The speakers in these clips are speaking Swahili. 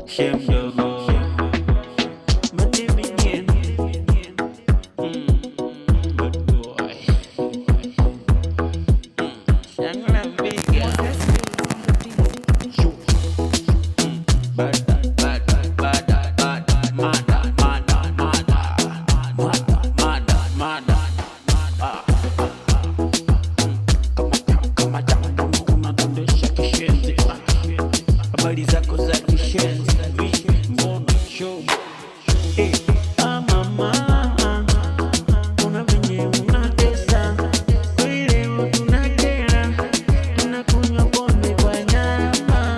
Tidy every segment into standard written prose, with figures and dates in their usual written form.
Shem dogo habari zako za kishenzi, mbona show mama, una venye unatesa kweli, tunakera tunakunywa pombe kwa nyama,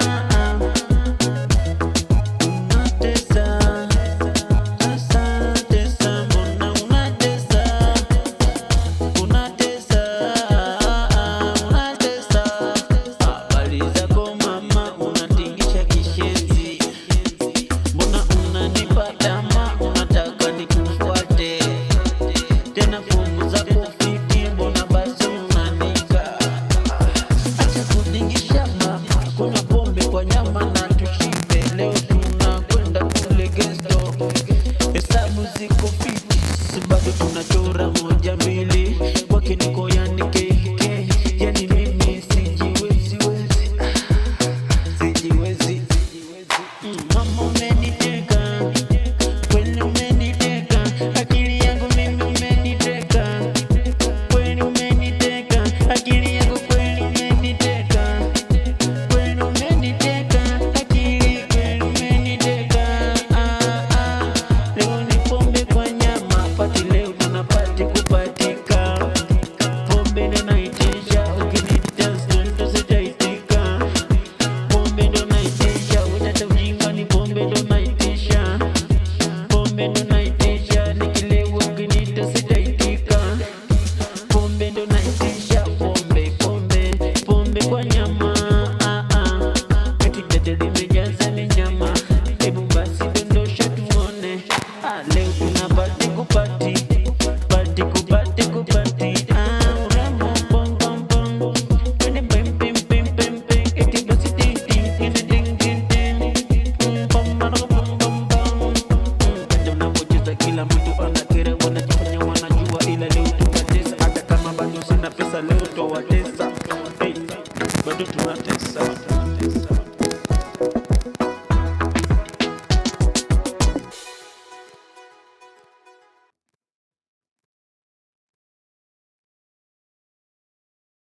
unatesa tesa, mbona unatesa habari zako mama, unatingisha kishenzi, mbona unanipa dama, unataka nikufuate tena, fungu zako fiti, mbona basi unanika, acha kutingisha mama, kunywa pombe kwa nyama na tushibe, leo tunakwenda kule gesto, hesabu ziko fiti, bado tunachora moja mbili, kwake niko yani keke, yani mimi sijiwezi. Mama umeniteka, kweli umeniteka, akili yangu mimi umeniteka, kweli umeniteka, akili yangu kweli umeniteka, kweli umeniteka, akili kweli umeniteka. Leo ni pombe kwa nyama, pati leo tunapati kupatika, pombe ndo naitisha, ukinita ndo sitaitika, pombe ndo naitisha, utata ujinga ni pombe ndo naitisha, pombe ndo naitisha, nikilewa ukinita sitaitika, pombe ndo naitisha, pombe kwa nyama, eti dede limejaza ni nyama, hebu basi dondosha tuone, leo tunapati kupati urembo bong bong bong, twende bim bim bim bim bim, eti basi ding ding ding ding ding, bom bom bom bom bom. Ndio unapocheza kila mtu anakera, wanajifanya wanajua, ila leo tunatesa, hata kama bado sina pesa, leo twawatesa, bado tunatesa.